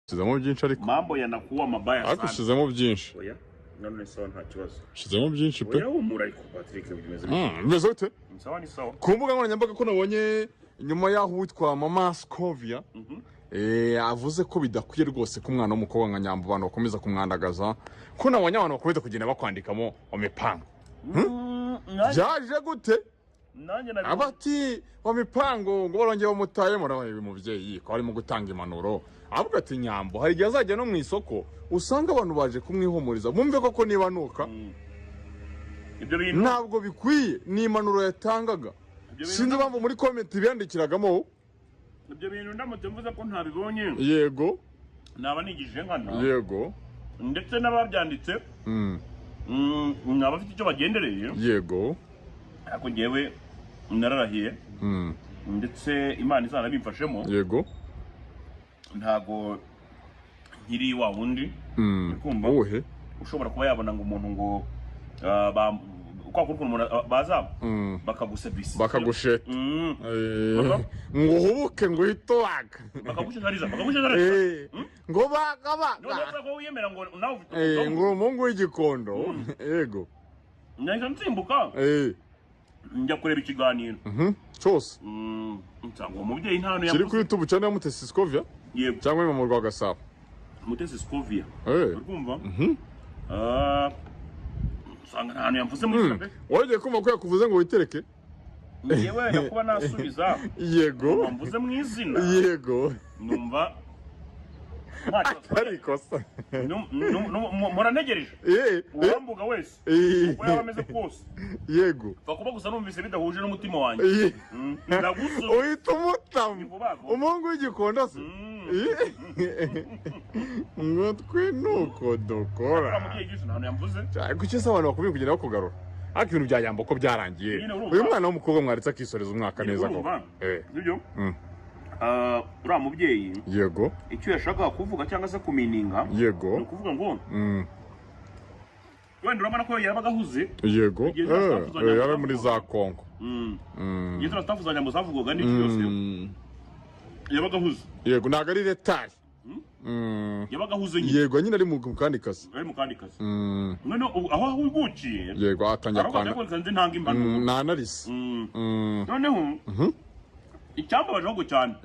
Shizemo byinshi ariko mambo yanakuwa mabaya sana. Ariko shizemo byinshi. Oya. None sawa nta kibazo. Shizemo byinshi pe. Oya umura ariko Patrick bimeze. Bimeze gute? Sawa ni sawa. Ku mbuga nkoranyambaga ko nabonye nyuma yaho witwa Mama Scovia avuze ko bidakwiye rwose ko umwana w'umukobwa nka Nyambo abantu bakomeza kumwandagaza ko nabonye abantu bakomeza kugenda bakwandikamo omipango. Byaje gute? Nanjye nabi. Abati omipango ngo barongeye bamutaye murabaye umuvyeyi ko harimo gutanga impanuro. Avuga ati Nyambo hari igihe azajya no mu isoko usanga abantu baje kumwihumuriza mumve koko niba nuka. Ibyo bintu ntabwo bikwiye ni impanuro yatangaga. Sinzi bambo muri comment biyandikiragamo. Ibyo bintu ndamutse mvuze ko ntabibonye. Yego. Naba nigishije nkana. Yego. Ndetse n'ababyanditse. Nabafite icyo bagendereye. Yego. Ako ngewe nararahiye. Ndetse Imana izana bimfashemo. Yego. Ntago nkiri wa wundi. Kumva wohe ushobora kuba yabona ngo umuntu ngo uko akora umuntu baza bakagusebisa bakagusheta ngo hubuke ngo hitowaga bakagushitariza ngo bagaba none wiyemera ngo nawe ufite ngo umungu w'igikondo yego nahise nsimbuka njya kureba ikiganiro cyose nsanga umubyeyi nta hantu kiri kuri YouTube cyane ya Mutesi Scovia yego cyangwa mu rwa Gasabo Mutesi Scovia urumva sanga nta hantu yamvuze muri sabe wagiye kumva ko yakuvuze ngo witereke yewe nakuba nasubiza yego mvuze mu izina yego numva ariko sa murantegereje uwambuga wese uko yaba ameze kose yego bakuba gusa numvise bidahuje n'umutima wanjye ndaguso uhita umutamu umungu w'igikondo se ngo twe nuko dukora ariko icyo se abantu bakomeye kugenda bakugarura ariko ibintu bya Nyambo ko byarangiye uyu mwana w'umukobwa mwaritse akisoreza umwaka neza koko nibyo uriya mubyeyi yego icyo yashakaga kuvuga cyangwa se kumininga yego ni ukuvuga ngo wenda urabona ko yabaga ahuze yego yari muri za Kongo igihe turatavuza Nyambo zavugwaga n'iki yose yabaga ahuze yego ntabwo ari retari yabaga ahuze nyine yego nyine ari mu kandi kazi none aho wibukiye yego atangira kwanda ntanga impanuro nanarise noneho icyambabaje ahubwo cyane